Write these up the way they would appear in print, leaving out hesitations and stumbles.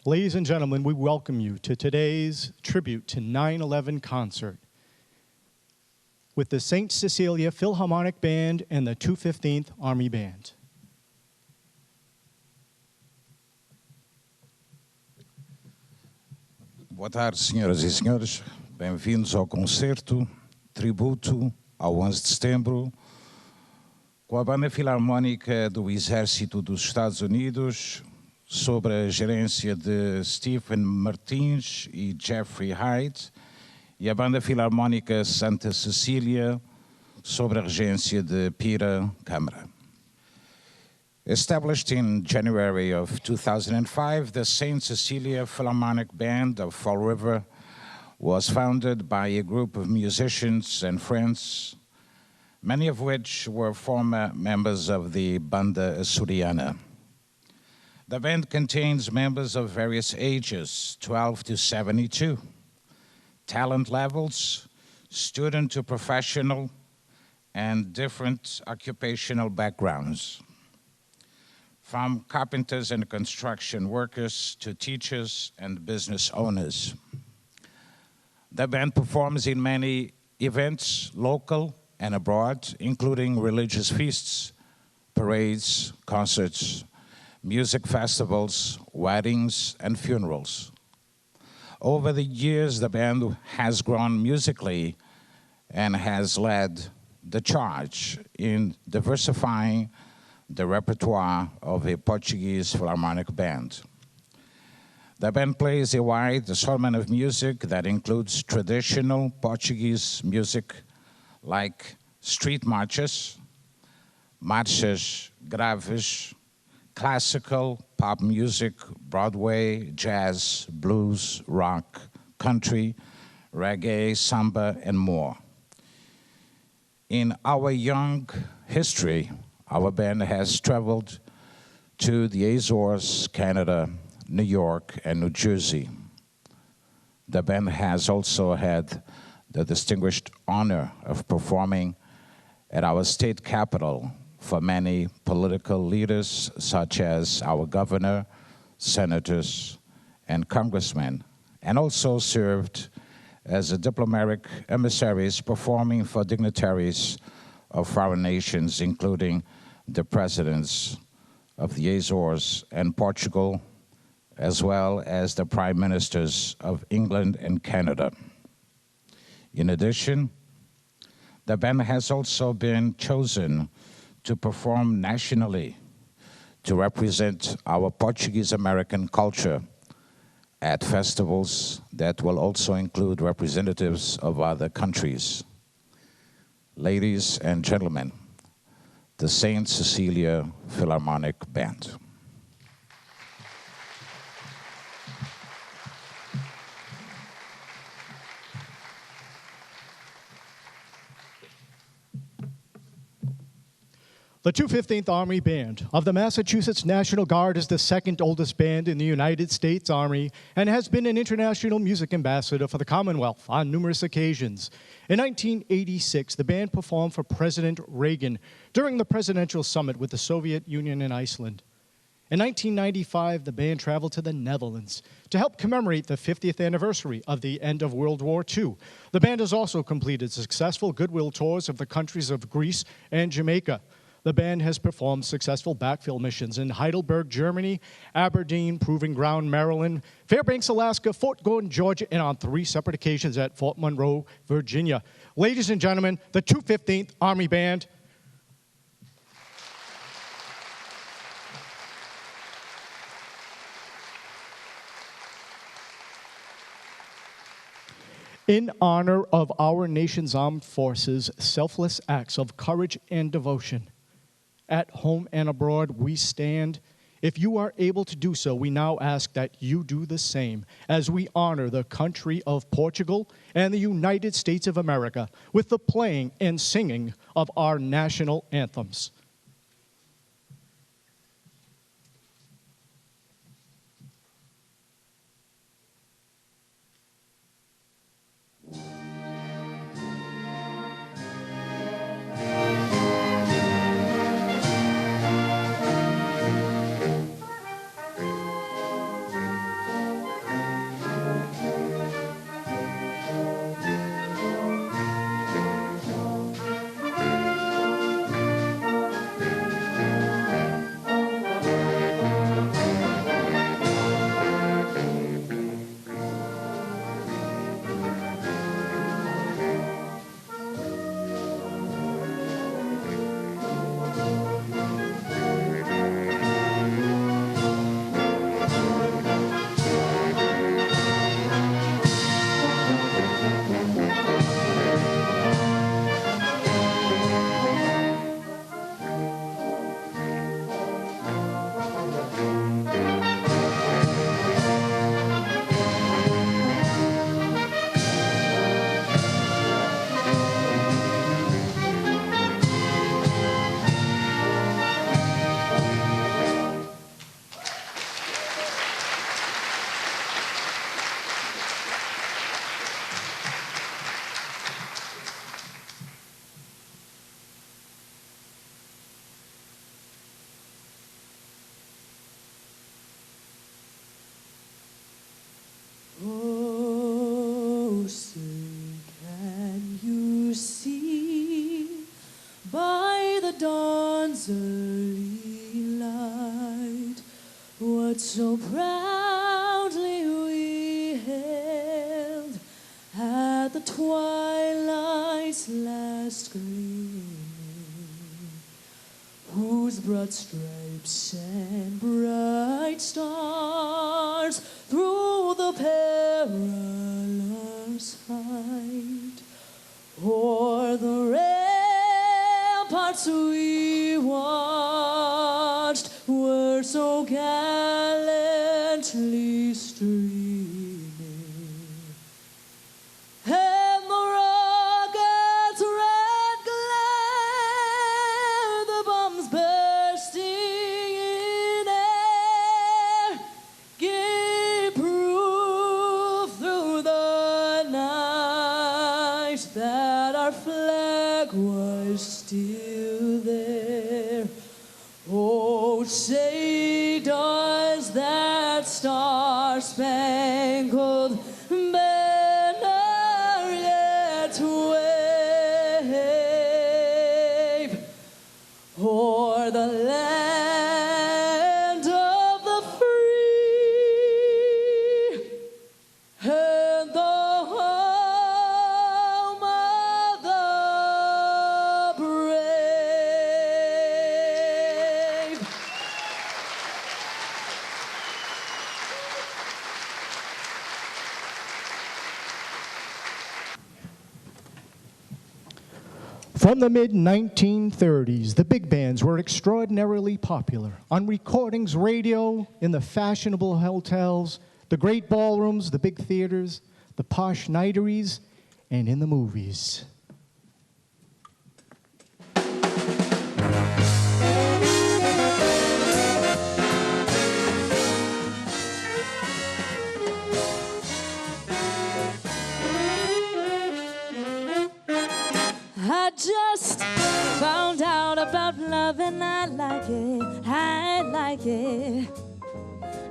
Ladies and gentlemen, we welcome you to today's tribute to 9/11 concert with the St. Cecilia Philharmonic Band and the 215th Army Band. Boa tarde, senhoras e senhores. Bem-vindos ao concerto tributo ao 11 de setembro com a Banda Filarmónica do Exército dos Estados Unidos, sob a gerência de Stephen Martins e Jeffrey Hyde, e a Banda Filarmónica Santa Cecília, sob a regência de Pira Câmara. Established in January of 2005, the St. Cecilia Philharmonic Band of Fall River was founded by a group of musicians and friends, many of which were former members of the Banda Açoriana. The band contains members of various ages, 12 to 72, talent levels, student to professional, and different occupational backgrounds. From carpenters and construction workers to teachers and business owners. The band performs in many events, local and abroad, including religious feasts, parades, concerts, music festivals, weddings, and funerals. Over the years, the band has grown musically and has led the charge in diversifying the repertoire of a Portuguese Philharmonic band. The band plays a wide assortment of music that includes traditional Portuguese music like street marches, marchas graves, classical, pop music, Broadway, jazz, blues, rock, country, reggae, samba, and more. In our young history, our band has traveled to the Azores, Canada, New York, and New Jersey. The band has also had the distinguished honor of performing at our state capital for many political leaders, such as our governor, senators, and congressmen, and also served as a diplomatic emissaries performing for dignitaries of foreign nations, including the presidents of the Azores and Portugal, as well as the prime ministers of England and Canada. In addition, the band has also been chosen to perform nationally to represent our Portuguese-American culture at festivals that will also include representatives of other countries. Ladies and gentlemen, the St. Cecilia Philharmonic Band. The 215th Army Band of the Massachusetts National Guard is the second oldest band in the United States Army and has been an international music ambassador for the Commonwealth on numerous occasions. In 1986, the band performed for President Reagan during the presidential summit with the Soviet Union and Iceland. In 1995, the band traveled to the Netherlands to help commemorate the 50th anniversary of the end of World War II. The band has also completed successful goodwill tours of the countries of Greece and Jamaica. The band has performed successful backfill missions in Heidelberg, Germany, Aberdeen, Proving Ground, Maryland, Fairbanks, Alaska, Fort Gordon, Georgia, and on 3 separate occasions at Fort Monroe, Virginia. Ladies and gentlemen, the 215th Army Band. In honor of our nation's armed forces' selfless acts of courage and devotion, at home and abroad, we stand. If you are able to do so, we now ask that you do the same as we honor the country of Portugal and the United States of America with the playing and singing of our national anthems. say, can you see by the dawn's early light what so proudly we hailed at the twilight's last gleaming, whose broad stripes and bright stars through the perilous fight o'er the ramparts we watched were so gallantly streaming, and the rocket's red glare, the bombs bursting in air, gave proof through the night that our flag was still there. Oh, say does that star-spangled banner yet wave o'er the land of the free and the home of the brave? From the mid-1930s, the big bands were extraordinarily popular on recordings, radio, in the fashionable hotels, the great ballrooms, the big theaters, the posh nighteries, and in the movies. I just found out about love and I like it, I like it.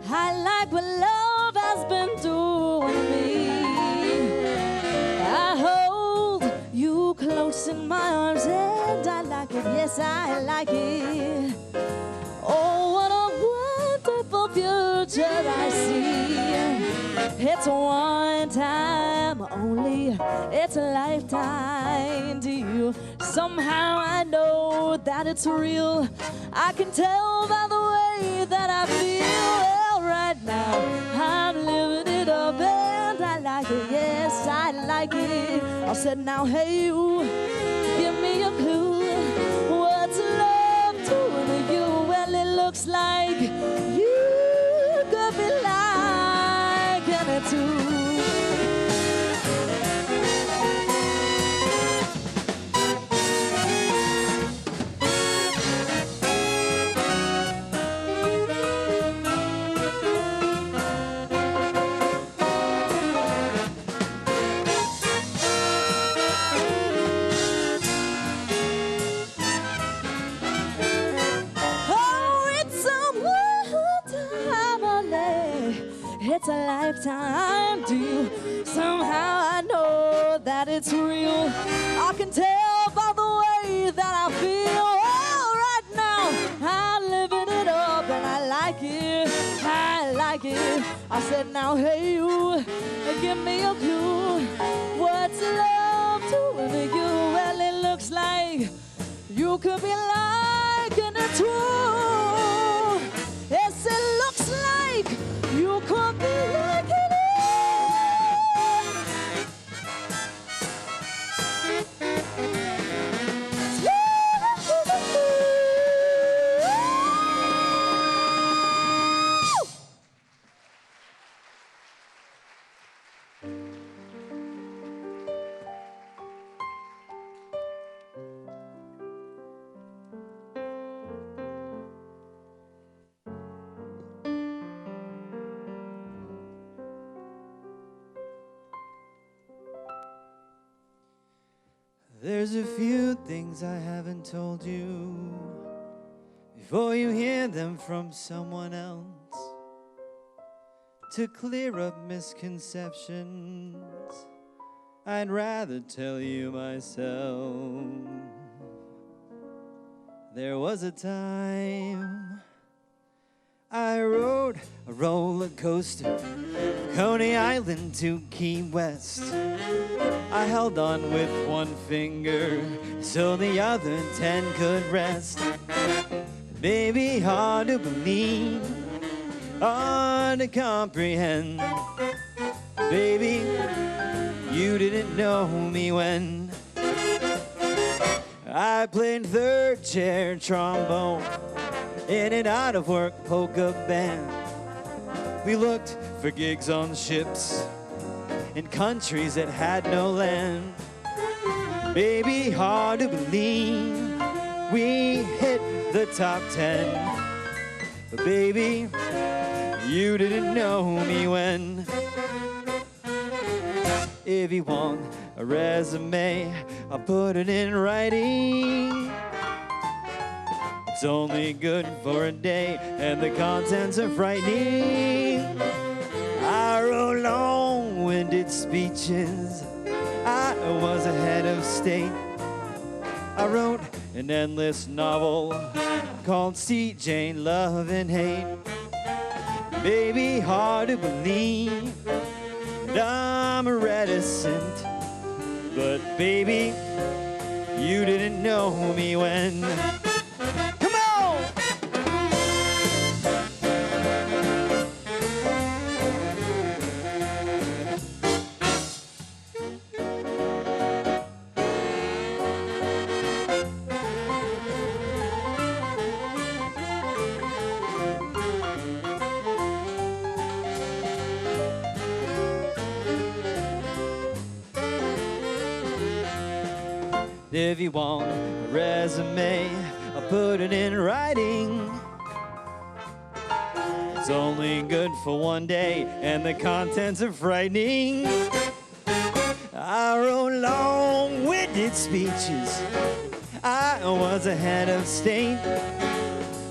I like what love has been doing to me. I hold you close in my arms and I like it, yes I like it. Oh, what a wonderful future I see. It's one time only, it's a lifetime to you. Somehow I know that it's real. I can tell by the way that I feel. Well, right now I'm living it up and I like it, yes I like it. I said now hey you, give me a clue. What's love doing to you? Well, it looks like you could be liking it too. It's a lifetime due. Somehow I know that it's real. I can tell by the way that I feel. Oh, right now I'm living it up and I like it, I like it. I said now hey you, give me a clue. What's love doing to you? Well, it looks like you could be liking it too. Yes, it looks like you could be liking it. There's a few things I haven't told you before you hear them from someone else, to clear up misconceptions I'd rather tell you myself. There was a time I rode a roller coaster from Coney Island to Key West. I held on with one finger so the other 10 could rest. Baby, hard to believe, hard to comprehend. Baby, you didn't know me when I played third chair trombone in an out-of-work polka band. We looked for gigs on ships in countries that had no land. Baby, hard to believe we hit the top 10. But baby, you didn't know me when. If you want a resume, I'll put it in writing. It's only good for a day, and the contents are frightening. I wrote long-winded speeches. I was a head of state. I wrote an endless novel called See Jane, Love and Hate. Baby, hard to believe that I'm reticent, but baby, you didn't know me when. Come on! If you want a resume, I'll put it in writing. It's only good for one day, and the contents are frightening. I wrote long-winded speeches. I was a head of state.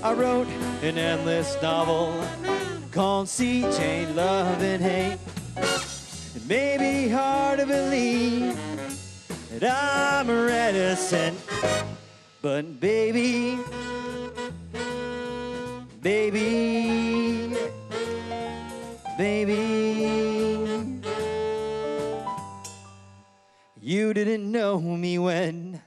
I wrote an endless novel called See Jane, Love and Hate. It may be hard to believe that I'm reticent, but baby, baby, baby, you didn't know me when.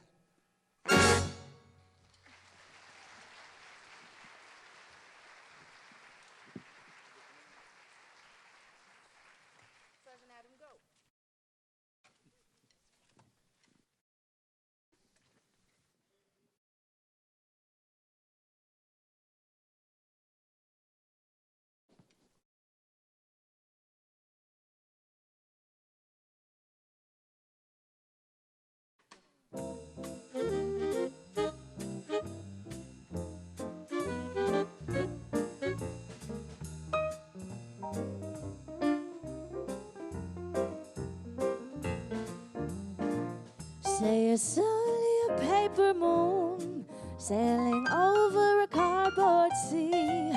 Say it's only a paper moon sailing over a cardboard sea,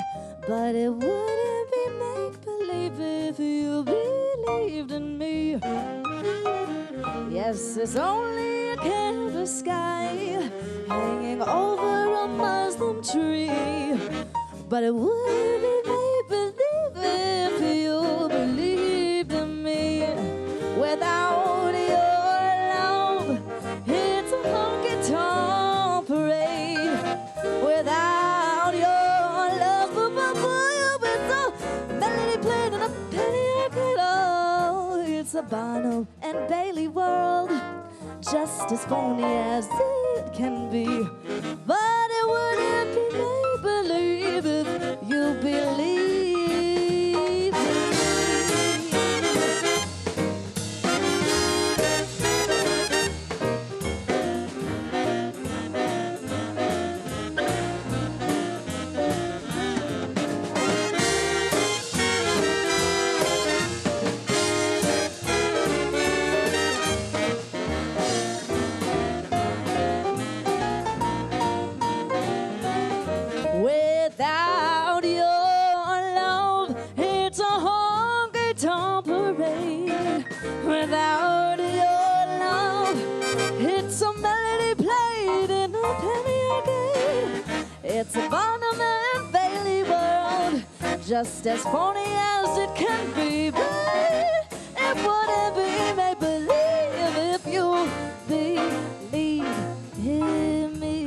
but it wouldn't be make-believe if you believed in me. Yes, it's only a canvas sky hanging over a Muslim tree, but it wouldn't be make-believe if you believed in me. Without your love, it's a honky-tonk parade. Without your love, it's a melody played in a penny piano. It's a Bono and Bailey world, just as phony as it can be. But it wouldn't be make-believe if you believe. Without your love, it's a honky-tonk parade. Without your just as phony as it can be. But it wouldn't be make believe if you believe in me.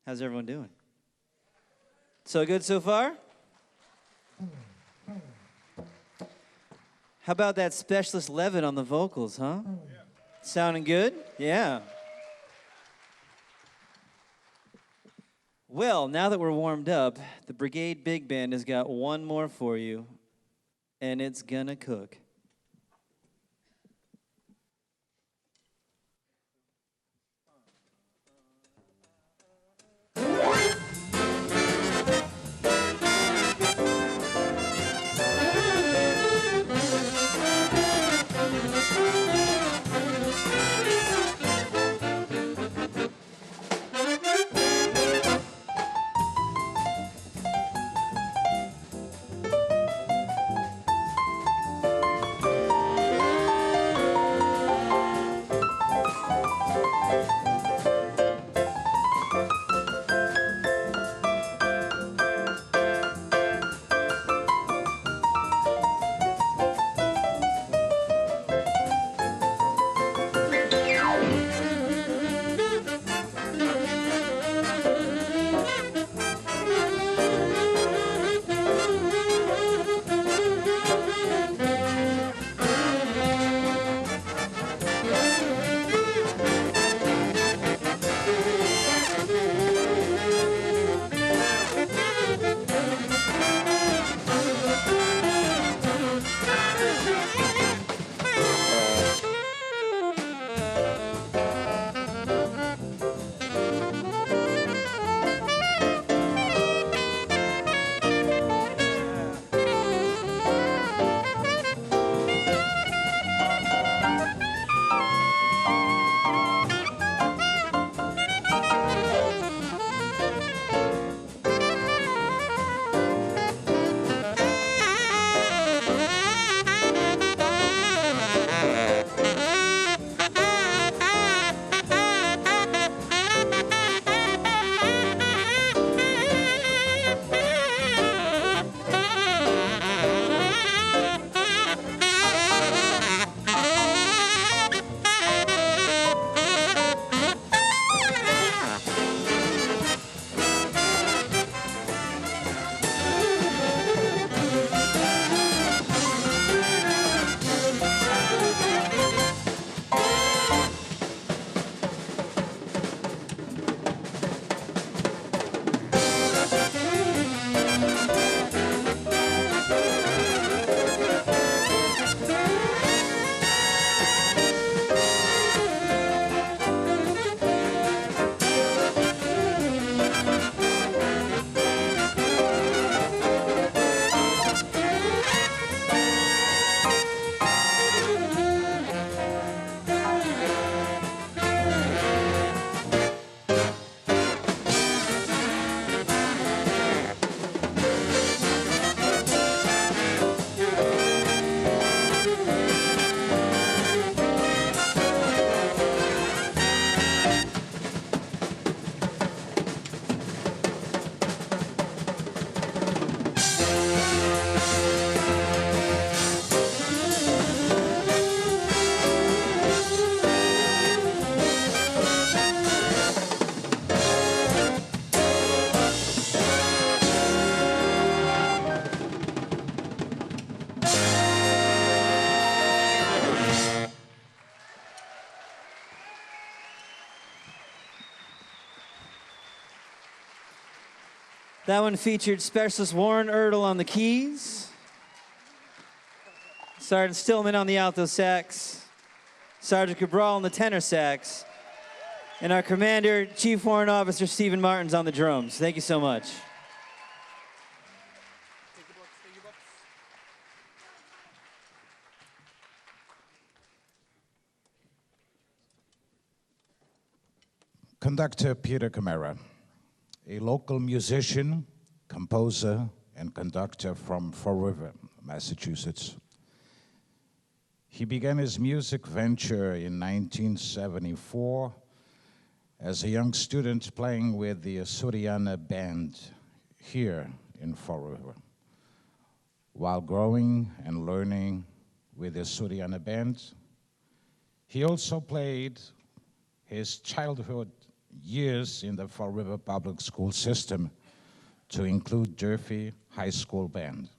How's everyone doing? So good so far? How about that Specialist Levitt on the vocals, huh? Sounding good? Yeah. Well, now that we're warmed up, the Brigade Big Band has got one more for you, and it's gonna cook. That one featured Specialist Warren Ertl on the keys, Sergeant Stillman on the alto sax, Sergeant Cabral on the tenor sax, and our commander, Chief Warrant Officer Stephen Martins on the drums. Thank you so much. Conductor Peter Camara, a local musician, composer, and conductor from Fall River, Massachusetts. He began his music venture in 1974 as a young student playing with the Soriana Band here in Fall River. While growing and learning with the Soriana Band, he also played his childhood years in the Fall River public school system, to include Durfee High School Band.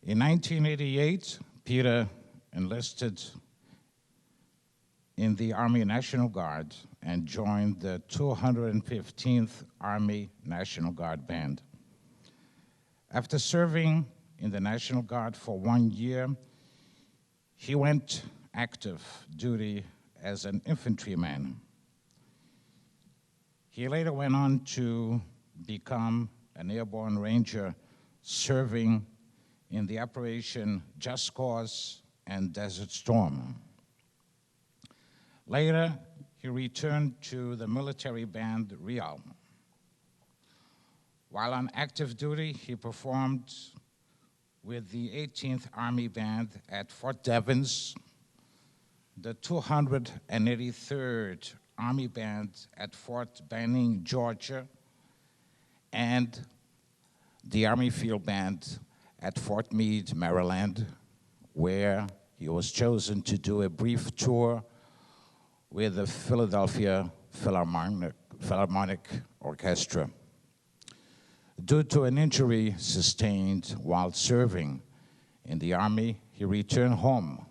In 1988, Peter enlisted in the Army National Guard and joined the 215th Army National Guard Band. After serving in the National Guard for 1 year, he went active duty as an infantryman. He later went on to become an airborne ranger, serving in the Operation Just Cause and Desert Storm. Later, he returned to the military band Real. While on active duty, he performed with the 18th Army Band at Fort Devens, the 283rd Army Band at Fort Benning, Georgia, and the Army Field Band at Fort Meade, Maryland, where he was chosen to do a brief tour with the Philadelphia Philharmonic Orchestra. Due to an injury sustained while serving in the Army, he returned home,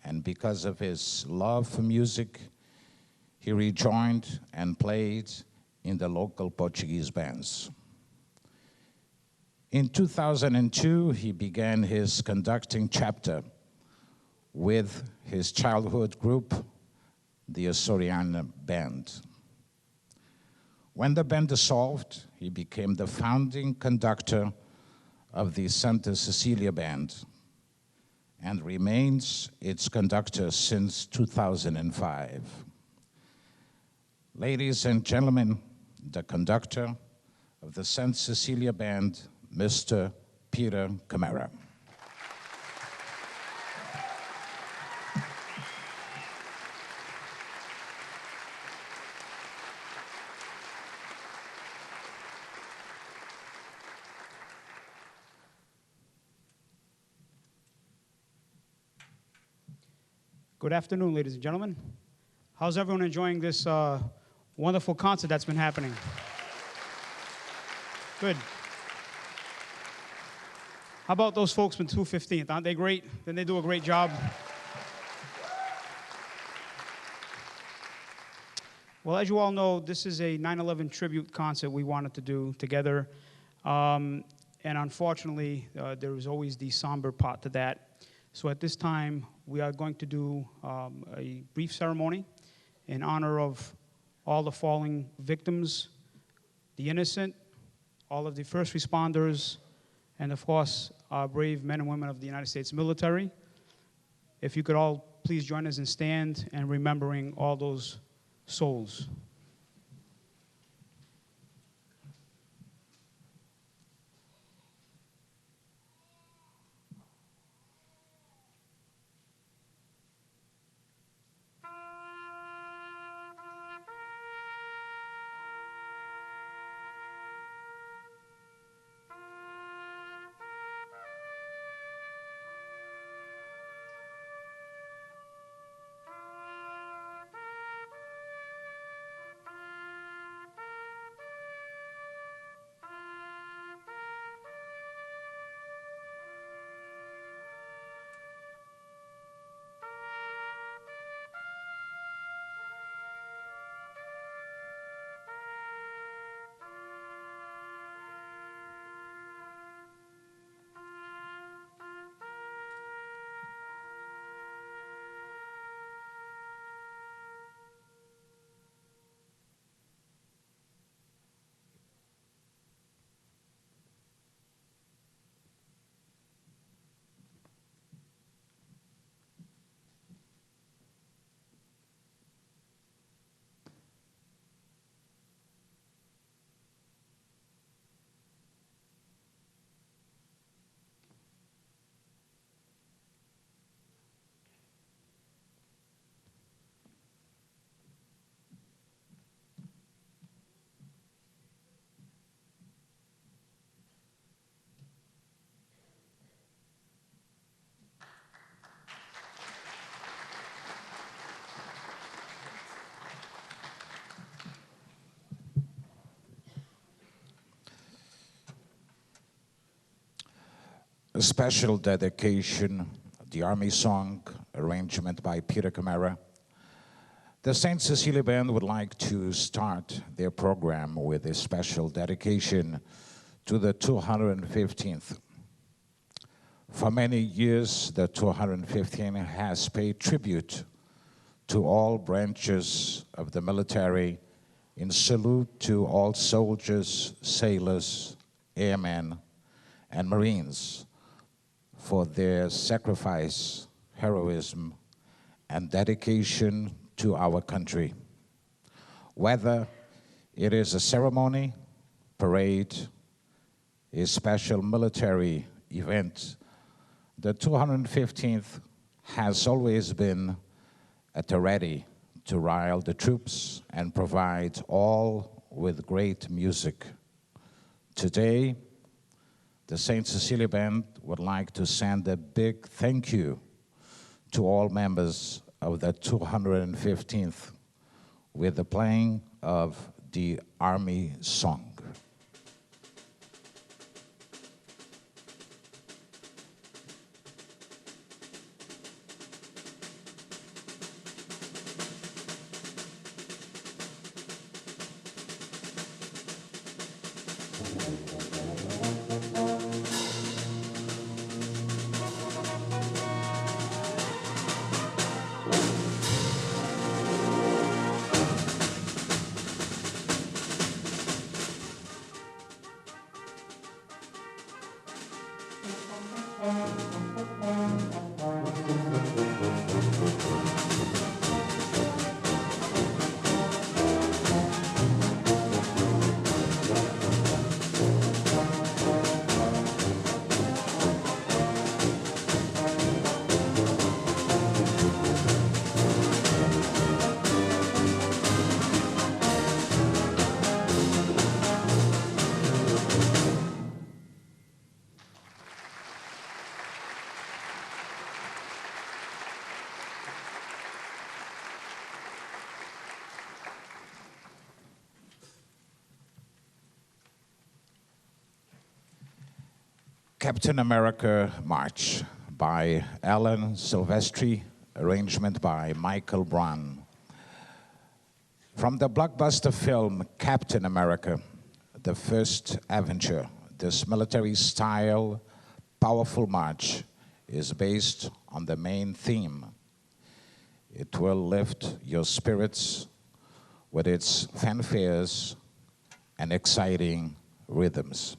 and because of his love for music, he rejoined and played in the local Portuguese bands. In 2002, he began his conducting chapter with his childhood group, the Soriana Band. When the band dissolved, he became the founding conductor of the Santa Cecilia Band and remains its conductor since 2005. Ladies and gentlemen, the conductor of the Santa Cecilia Band, Mr. Peter Camara. Good afternoon, ladies and gentlemen. How's everyone enjoying this wonderful concert that's been happening? Good. How about those folks from 215th? Aren't they great? Didn't they do a great job? Well, as you all know, this is a 9/11 tribute concert we wanted to do together. And unfortunately, there is always the somber part to that. So at this time, we are going to do a brief ceremony in honor of all the fallen victims, the innocent, all of the first responders, and of course, our brave men and women of the United States military. If you could all please join us in stand and remembering all those souls. A special dedication, the Army Song, arrangement by Peter Camara. The St. Cecilia Band would like to start their program with a special dedication to the 215th. For many years, the 215th has paid tribute to all branches of the military in salute to all soldiers, sailors, airmen, and Marines for their sacrifice, heroism, and dedication to our country. Whether it is a ceremony, parade, a special military event, the 215th has always been at the ready to rile the troops and provide all with great music. Today, the St. Cecilia Band would like to send a big thank you to all members of the 215th with the playing of the Army Song. Captain America March by Alan Silvestri, arrangement by Michael Brown. From the blockbuster film Captain America, the First Avenger, this military-style, powerful march is based on the main theme. It will lift your spirits with its fanfares and exciting rhythms.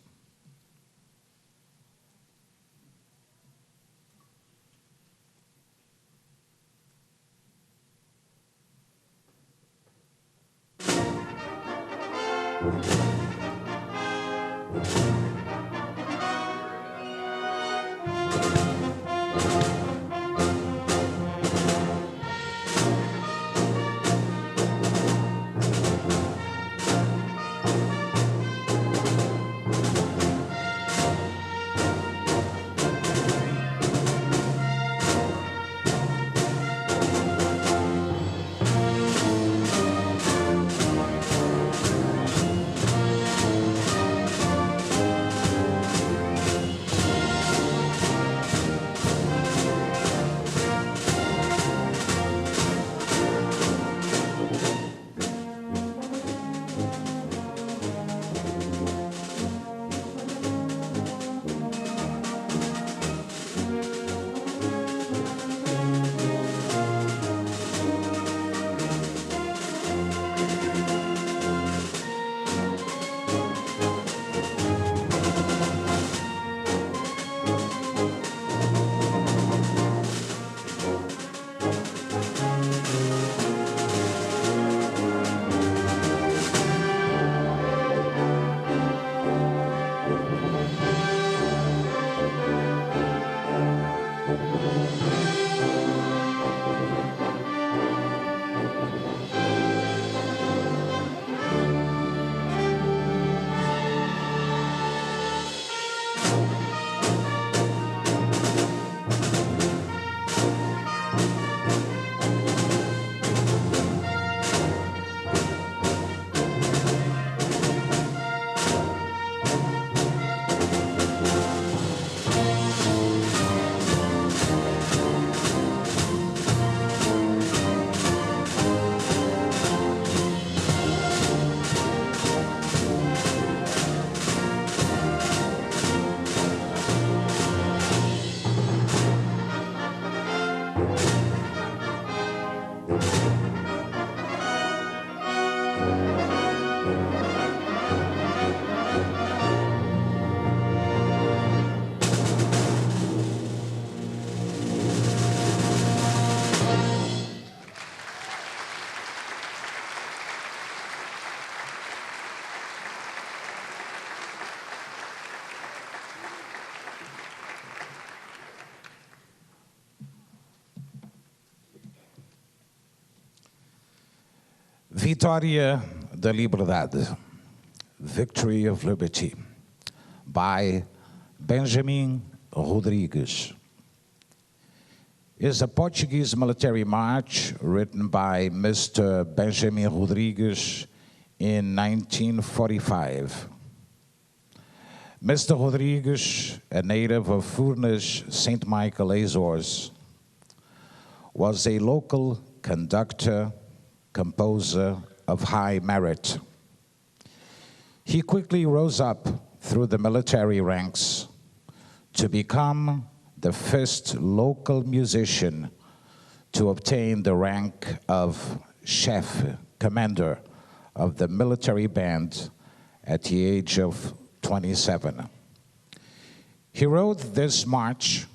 Vitória da Liberdade, Victory of Liberty, by Benjamin Rodrigues, is a Portuguese military march written by Mr. Benjamin Rodrigues in 1945. Mr. Rodrigues, a native of Furnas, St. Michael, Azores, was a local conductor, composer of high merit. He quickly rose up through the military ranks to become the first local musician to obtain the rank of chef, commander of the military band at the age of 27. He wrote this march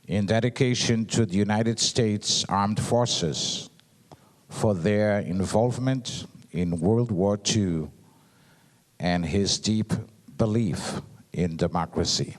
in dedication to the United States Armed Forces for their involvement in World War II and his deep belief in democracy.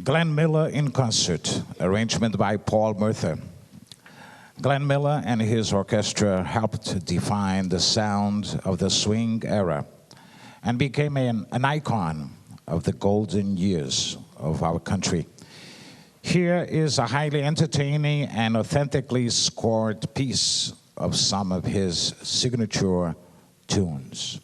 Glenn Miller in concert, arrangement by Paul Murtha. Glenn Miller and his orchestra helped define the sound of the swing era and became an icon of the golden years of our country. Here is a highly entertaining and authentically scored piece of some of his signature tunes.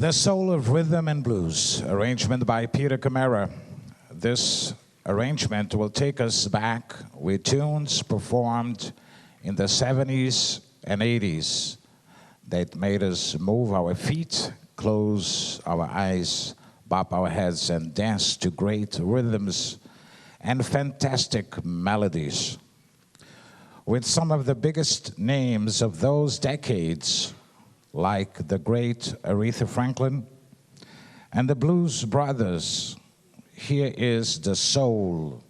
The Soul of Rhythm and Blues, arrangement by Peter Camara. This arrangement will take us back with tunes performed in the 70s and 80s that made us move our feet, close our eyes, bop our heads, and dance to great rhythms and fantastic melodies. With some of the biggest names of those decades, like the great Aretha Franklin and the Blues Brothers, here is the soul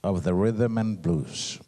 of the rhythm and blues.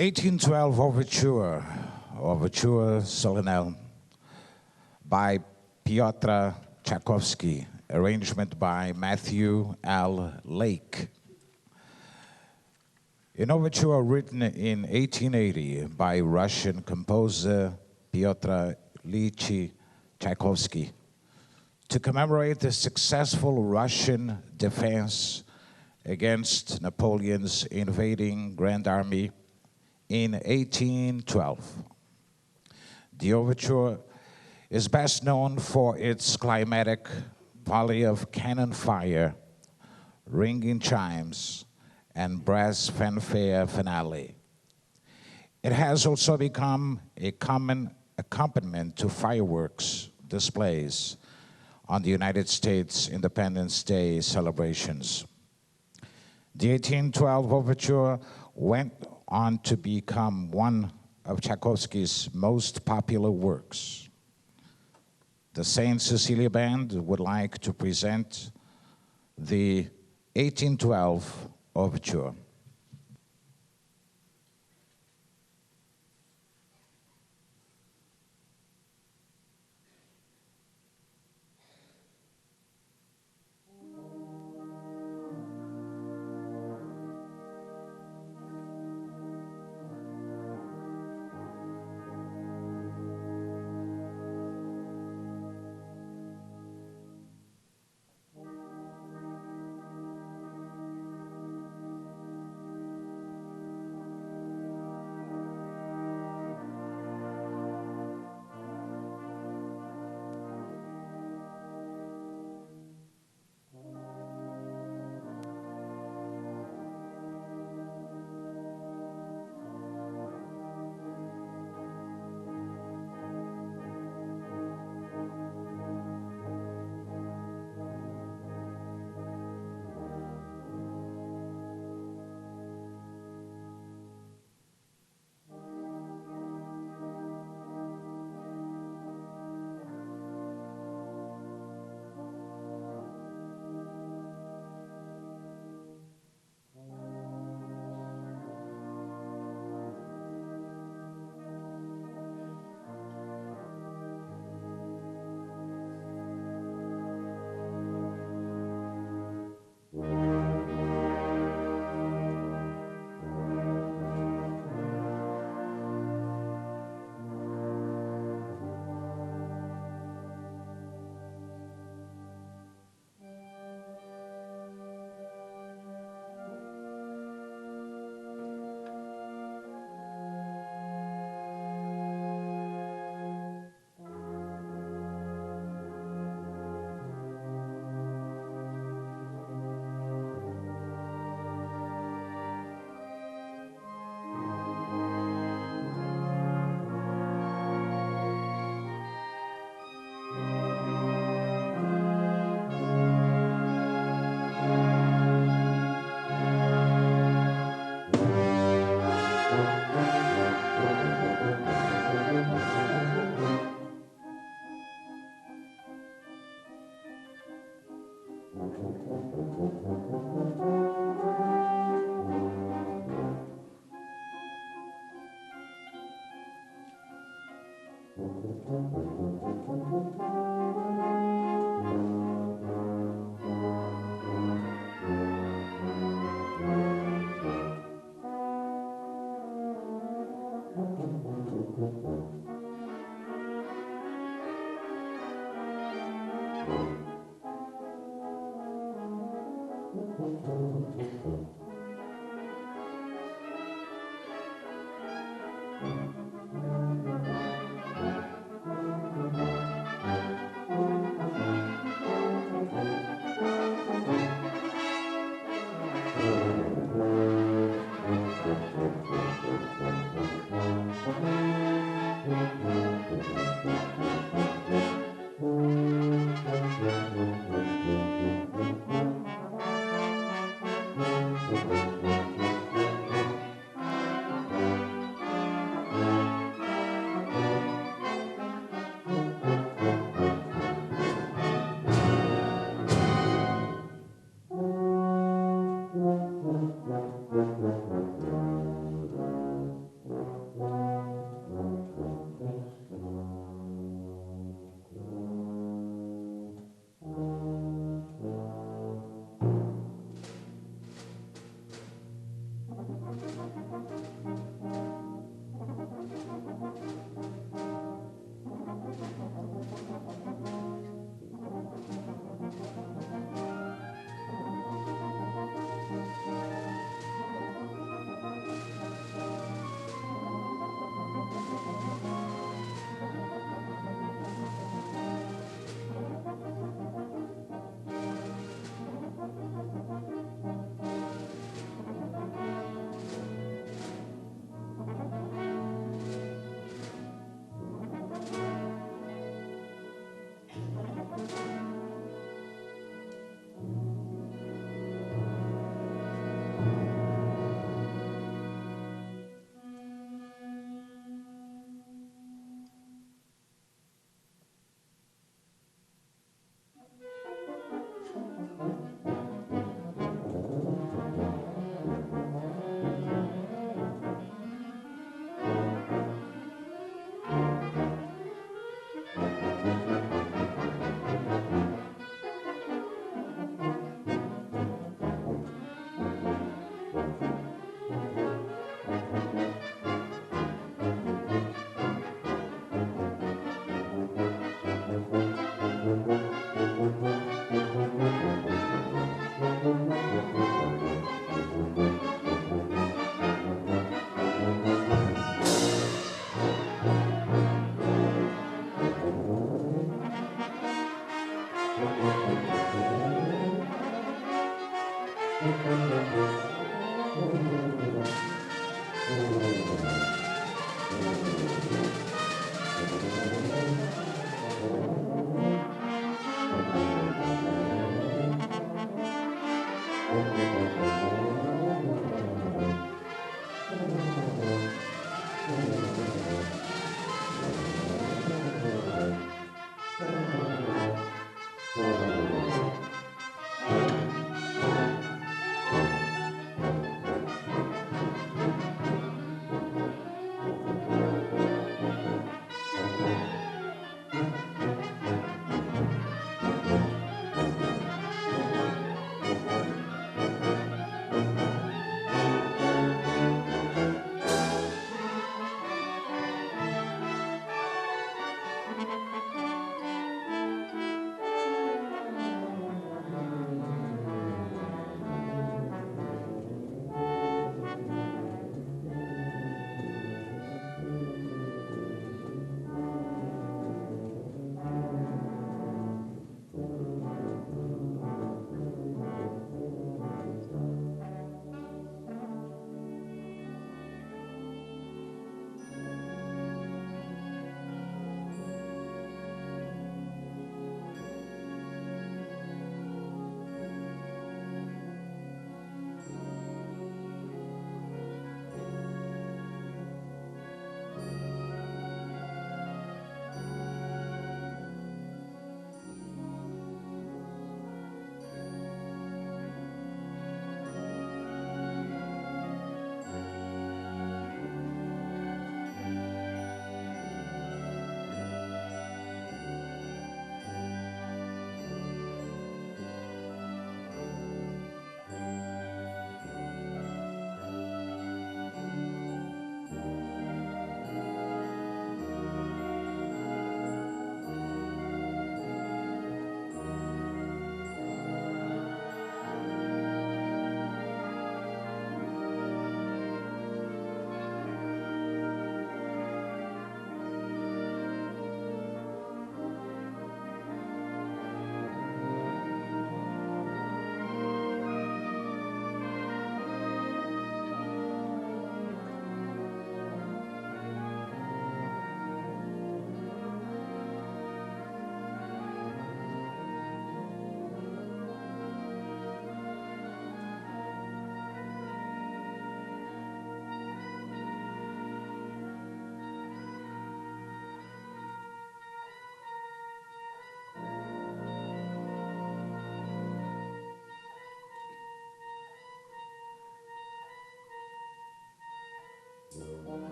1812 Overture, Overture Solennelle by Piotr Tchaikovsky, arrangement by Matthew L. Lake. An overture written in 1880 by Russian composer Pyotr Ilyich Tchaikovsky to commemorate the successful Russian defense against Napoleon's invading Grand Army in 1812. The overture is best known for its climatic volley of cannon fire, ringing chimes, and brass fanfare finale. It has also become a common accompaniment to fireworks displays on the United States Independence Day celebrations. The 1812 Overture went on to become one of Tchaikovsky's most popular works. The Saint Cecilia Band would like to present the 1812 Overture.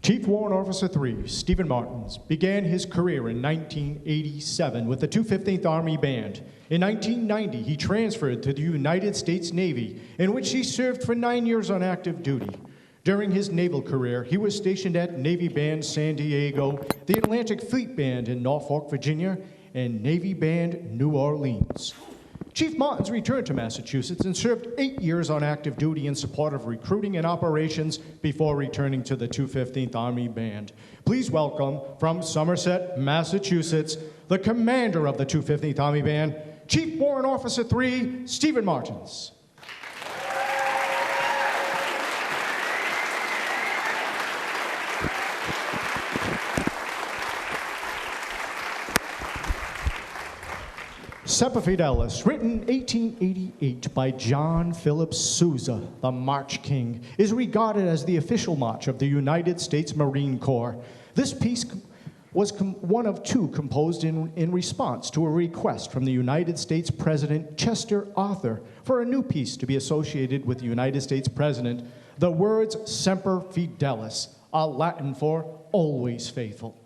Chief Warrant Officer 3, Stephen Martins, began his career in 1987 with the 215th Army Band. In 1990, he transferred to the United States Navy, in which he served for 9 years on active duty. During his naval career, he was stationed at Navy Band San Diego, the Atlantic Fleet Band in Norfolk, Virginia, and Navy Band New Orleans. Chief Martins returned to Massachusetts and served 8 years on active duty in support of recruiting and operations before returning to the 215th Army Band. Please welcome, from Somerset, Massachusetts, the commander of the 215th Army Band, Chief Warrant Officer 3, Stephen Martins. Semper Fidelis, written 1888 by John Philip Sousa, the March King, is regarded as the official march of the United States Marine Corps. This piece was one of two composed in response to a request from the United States President Chester Arthur for a new piece to be associated with the United States President. The words Semper Fidelis are Latin for always faithful.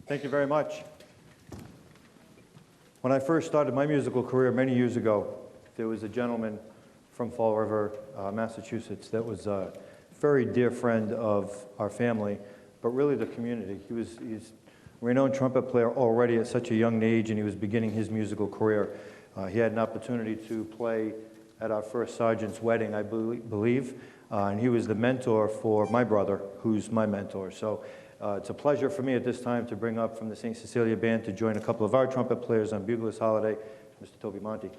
Thank you very much. When I first started my musical career many years ago, there was a gentleman from Fall River, Massachusetts, that was a very dear friend of our family, but really the community. He's a renowned trumpet player already at such a young age, and he was beginning his musical career. He had an opportunity to play at our first sergeant's wedding, I believe, and he was the mentor for my brother, who's my mentor. So it's a pleasure for me at this time to bring up from the St. Cecilia Band to join a couple of our trumpet players on Bugler's Holiday, Mr. Toby Monty.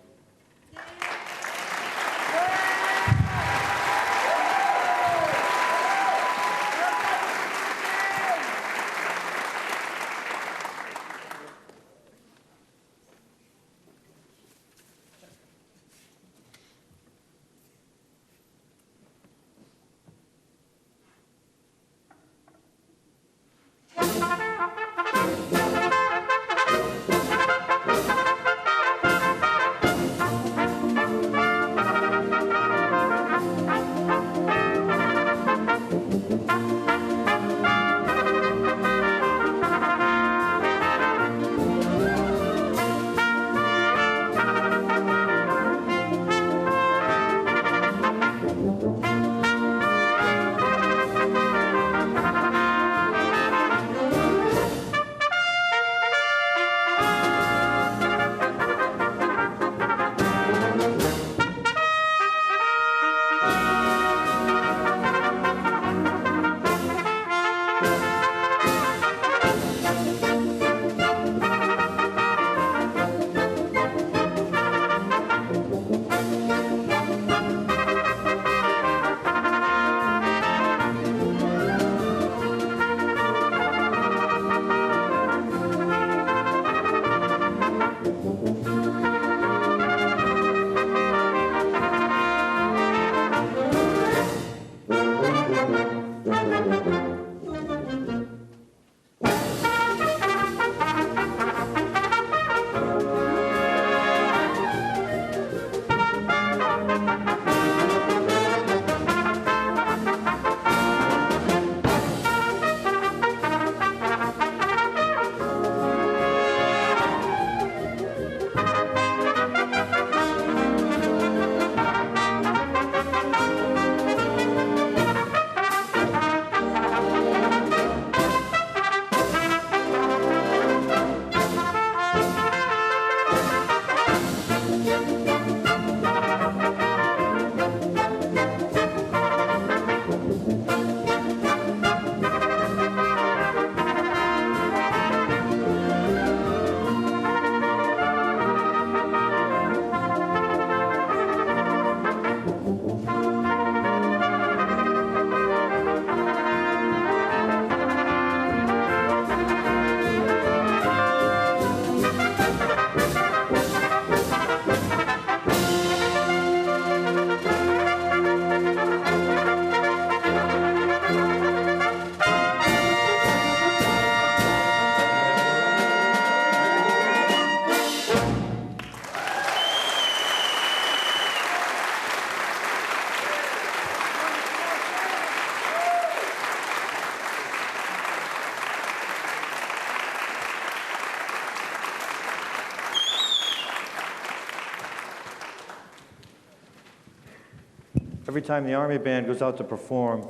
Every time the Army Band goes out to perform,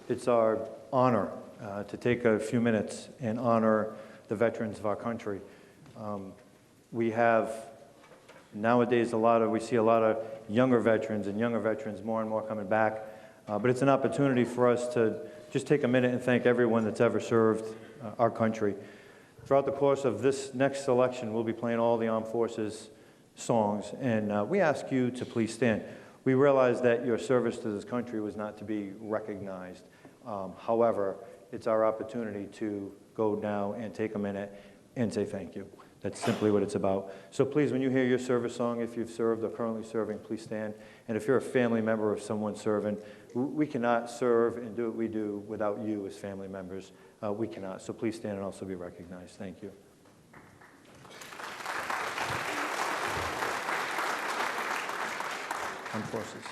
it's our honor to take a few minutes and honor the veterans of our country. We have nowadays we see a lot of younger veterans more and more coming back. But it's an opportunity for us to just take a minute and thank everyone that's ever served our country. Throughout the course of this next selection, we'll be playing all the Armed Forces songs, and we ask you to please stand. We realize that your service to this country was not to be recognized. However, it's our opportunity to go now and take a minute and say thank you. That's simply what it's about. So please, when you hear your service song, if you've served or currently serving, please stand. And if you're a family member of someone serving, we cannot serve and do what we do without you as family members. We cannot. So please stand and also be recognized. Thank you. Armed Forces.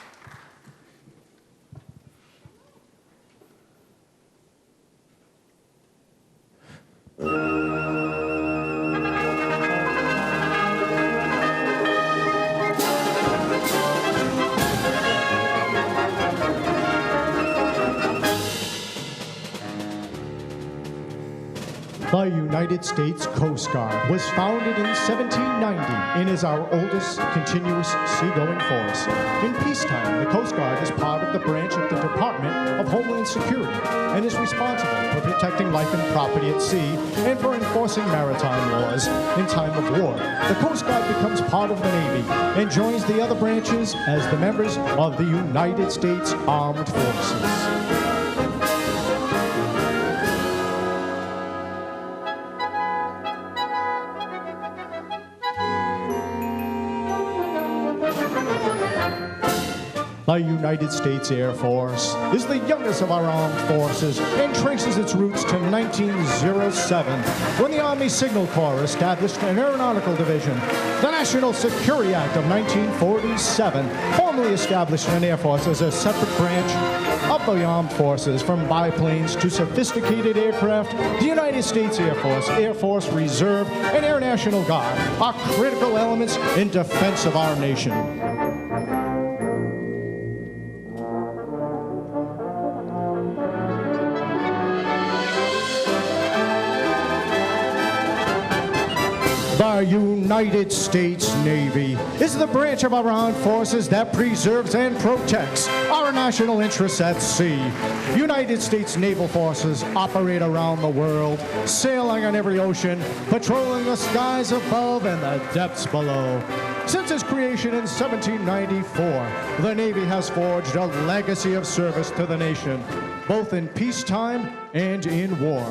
The United States Coast Guard was founded in 1790 and is our oldest continuous seagoing force. In peacetime, the Coast Guard is part of the branch of the Department of Homeland Security and is responsible for protecting life and property at sea and for enforcing maritime laws. In time of war, the Coast Guard becomes part of the Navy and joins the other branches as the members of the United States Armed Forces. The United States Air Force is the youngest of our armed forces and traces its roots to 1907, when the Army Signal Corps established an aeronautical division. The National Security Act of 1947 formally established an Air Force as a separate branch of the armed forces. From biplanes to sophisticated aircraft, the United States Air Force Reserve, and Air National Guard are critical elements in defense of our nation. The United States Navy is the branch of our armed forces that preserves and protects our national interests at sea. United States naval forces operate around the world, sailing on every ocean, patrolling the skies above and the depths below. Since its creation in 1794, the Navy has forged a legacy of service to the nation, both in peacetime and in war.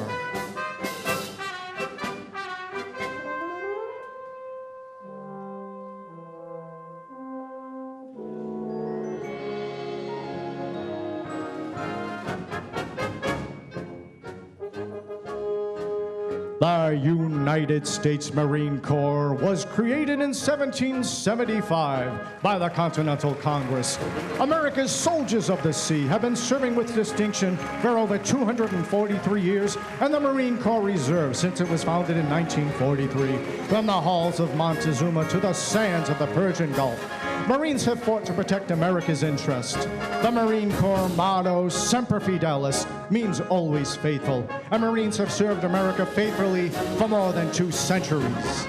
The United States Marine Corps was created in 1775 by the Continental Congress. America's soldiers of the sea have been serving with distinction for over 243 years, and the Marine Corps Reserve since it was founded in 1943. From the halls of Montezuma to the sands of the Persian Gulf, Marines have fought to protect America's interest. The Marine Corps motto, Semper Fidelis, means always faithful, and Marines have served America faithfully for more than 2 centuries.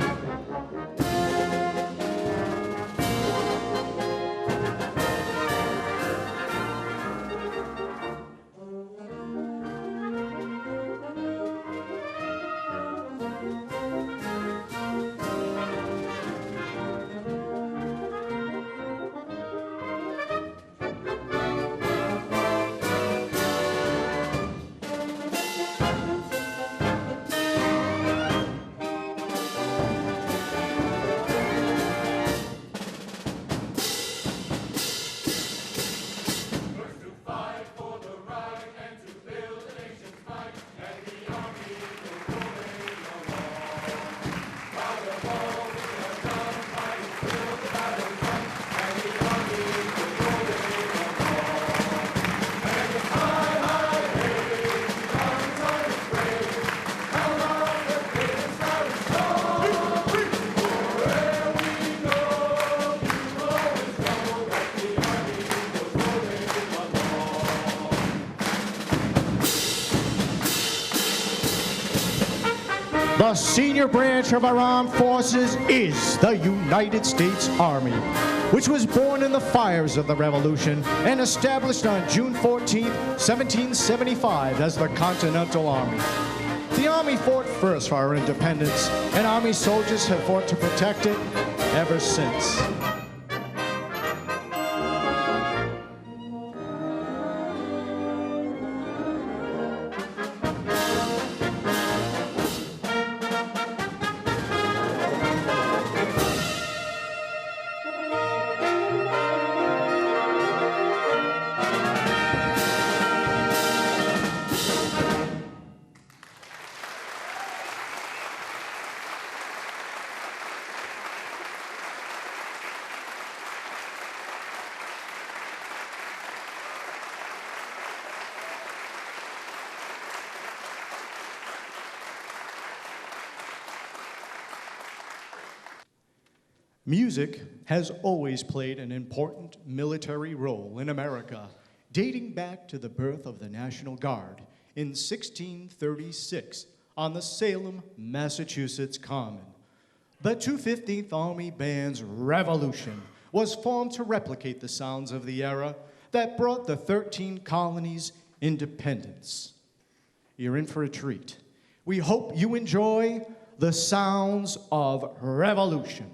The senior branch of our armed forces is the United States Army, which was born in the fires of the Revolution and established on June 14, 1775 as the Continental Army. The Army fought first for our independence, and Army soldiers have fought to protect it ever since. Music has always played an important military role in America, dating back to the birth of the National Guard in 1636 on the Salem, Massachusetts Common. The 215th Army Band's Revolution was formed to replicate the sounds of the era that brought the 13 colonies independence. You're in for a treat. We hope you enjoy the sounds of revolution.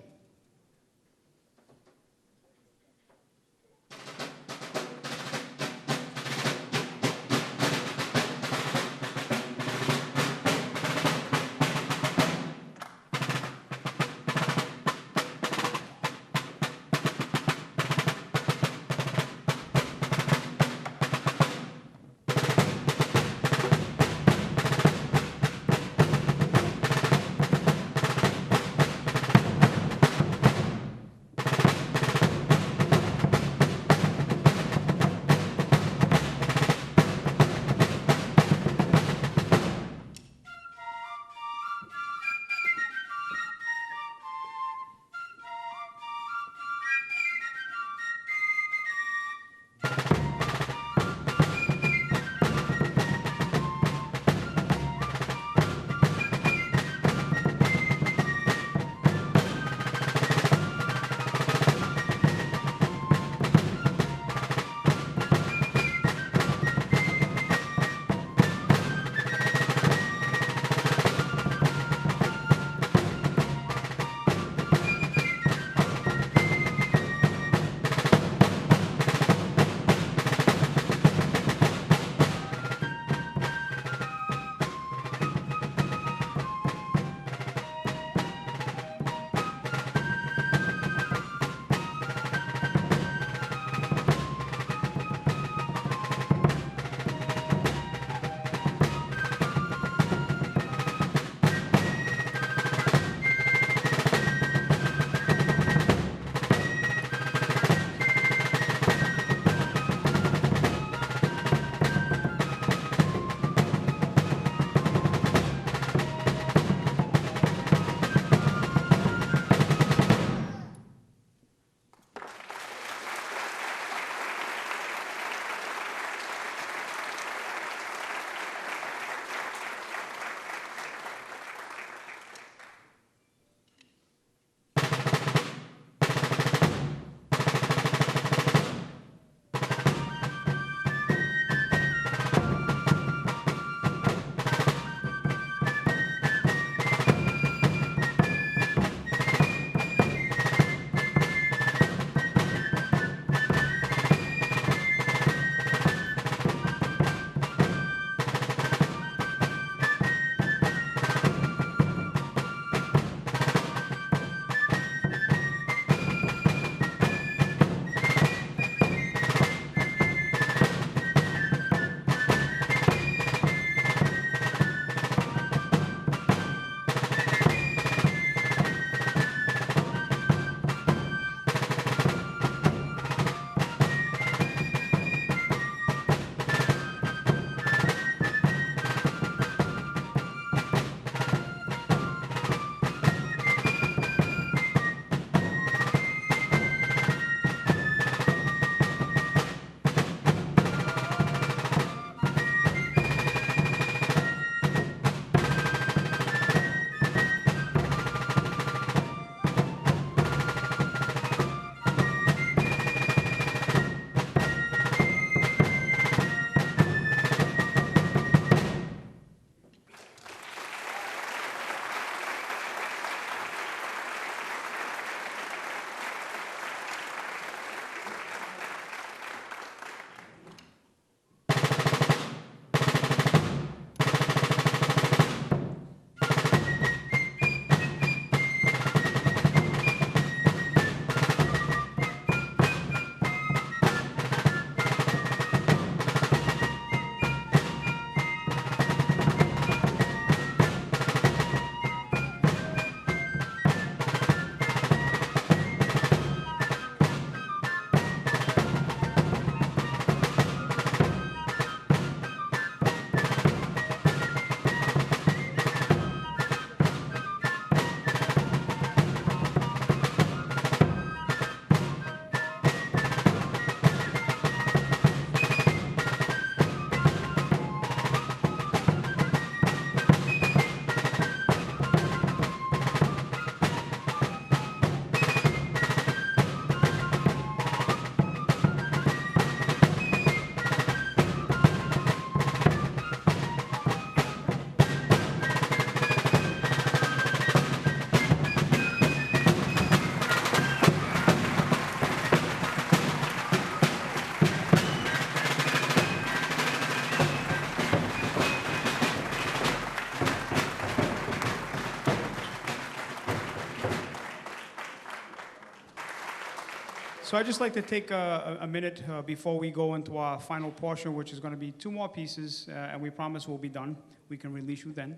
So I'd just like to take a minute before we go into our final portion, which is going to be 2 more pieces, and we promise we'll be done. We can release you then.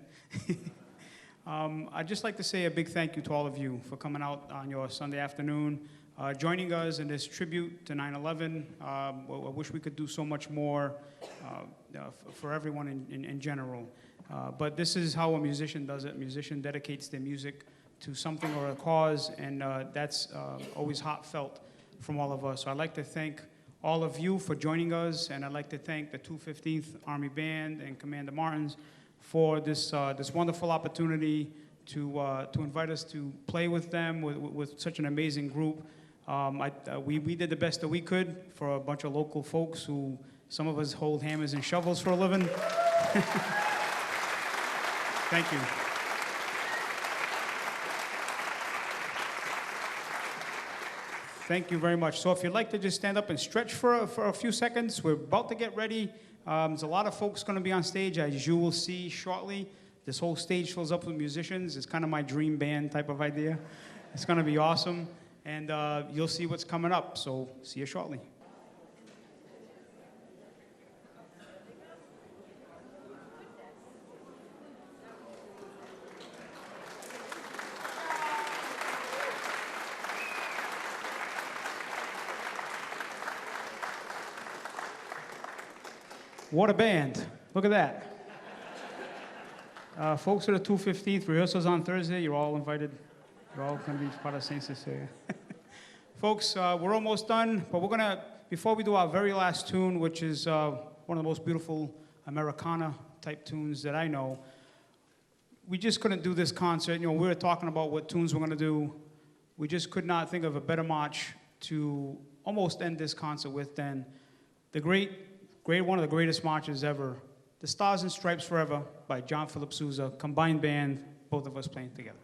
I'd just like to say a big thank you to all of you for coming out on your Sunday afternoon, joining us in this tribute to 9/11. I wish we could do so much more for everyone in general. But this is how a musician does it. A musician dedicates their music to something or a cause, and that's always heartfelt from all of us. So I'd like to thank all of you for joining us, and I'd like to thank the 215th Army Band and Commander Martins for this wonderful opportunity to invite us to play with them, with such an amazing group. We did the best that we could for a bunch of local folks who, some of us hold hammers and shovels for a living. Thank you. Thank you very much. So if you'd like to just stand up and stretch for a few seconds, we're about to get ready. There's a lot of folks going to be on stage, as you will see shortly. This whole stage fills up with musicians. It's kind of my dream band type of idea. It's going to be awesome, and you'll see what's coming up. So see you shortly. What a band. Look at that. Folks at the 215th, rehearsals on Thursday. You're all invited. You're all going to be part of St. Cecilia. Folks, we're almost done, but we're going to, before we do our very last tune, which is one of the most beautiful Americana-type tunes that I know, we just couldn't do this concert. You know, we were talking about what tunes we're going to do. We just could not think of a better march to almost end this concert with than the one of the greatest marches ever, The Stars and Stripes Forever by John Philip Sousa, combined band, both of us playing together.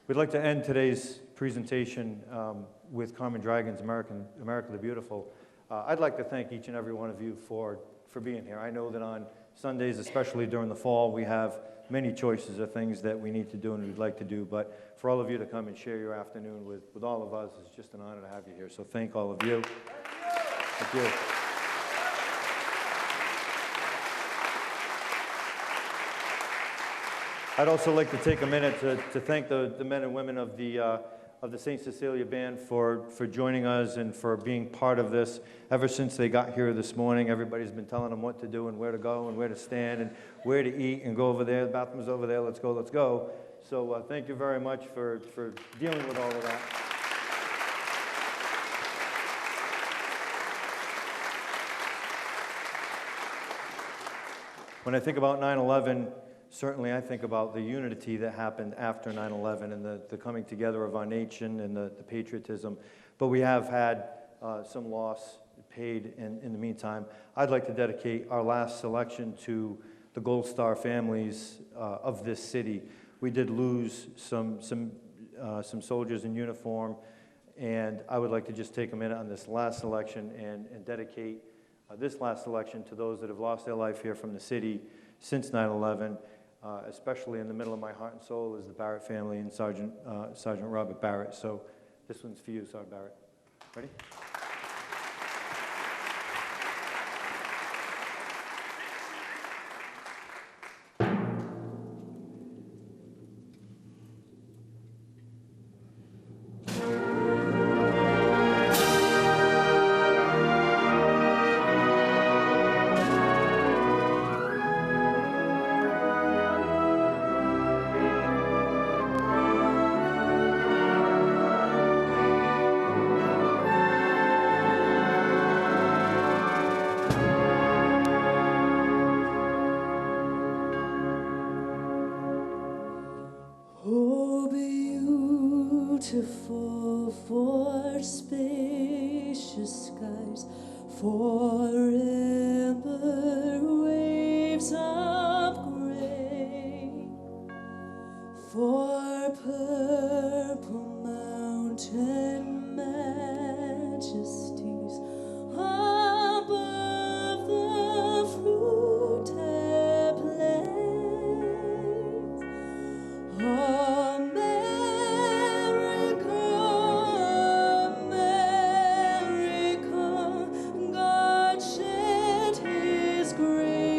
We'd like to end today's presentation with Carmen Dragon's America the Beautiful. I'd like to thank each and every one of you for being here. I know that on Sundays, especially during the fall, we have many choices of things that we need to do and we'd like to do, but for all of you to come and share your afternoon with all of us, it's just an honor to have you here. So thank all of you. Thank you. I'd also like to take a minute to thank the men and women of the St. Cecilia Band for joining us and for being part of this. Ever since they got here this morning, everybody's been telling them what to do and where to go and where to stand and where to eat and go over there. The bathroom's over there. Let's go, let's go. So thank you very much for dealing with all of that. When I think about 9/11, certainly I think about the unity that happened after 9/11 and the coming together of our nation and the patriotism. But we have had some loss paid in the meantime. I'd like to dedicate our last selection to the Gold Star families of this city. We did lose some soldiers in uniform, and I would like to just take a minute on this last selection and dedicate this last selection to those that have lost their life here from the city since 9/11. Especially in the middle of my heart and soul is the Barrett family and Sergeant Robert Barrett. So this one's for you, Sergeant Barrett. Ready? Oh, beautiful for spacious skies, for amber waves of gray, for purple mountain majesties above the fruited plains. America, America, God shed His grace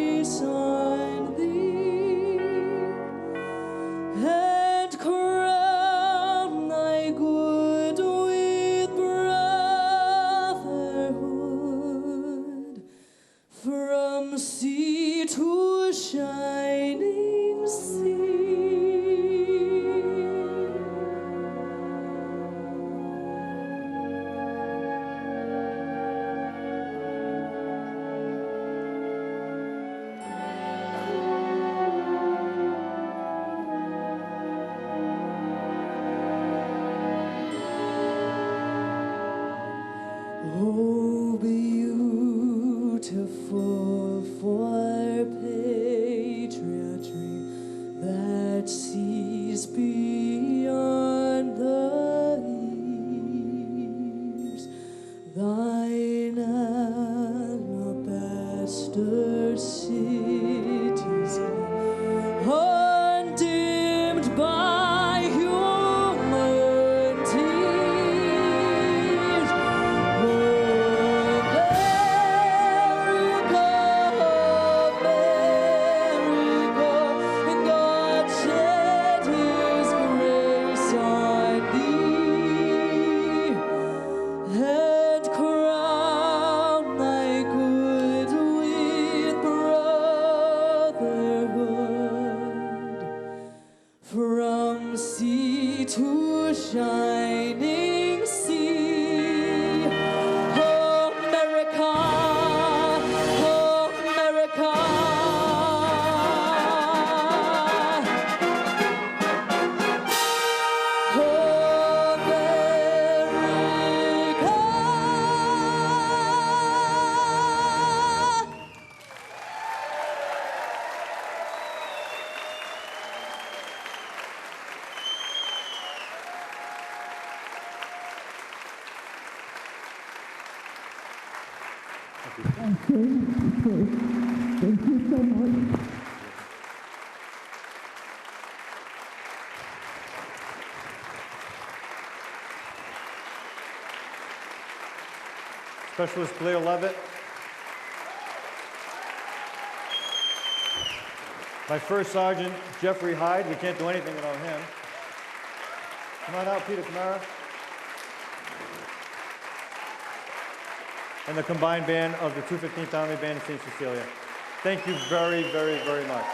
Thank you so much. Specialist Blair Levitt. My first sergeant, Jeffrey Hyde. We can't do anything without him. Come on out, Peter Camara. And the combined band of the 215th Army Band of St. Cecilia. Thank you very, very, very much.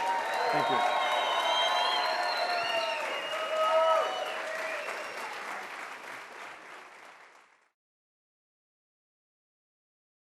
Thank you.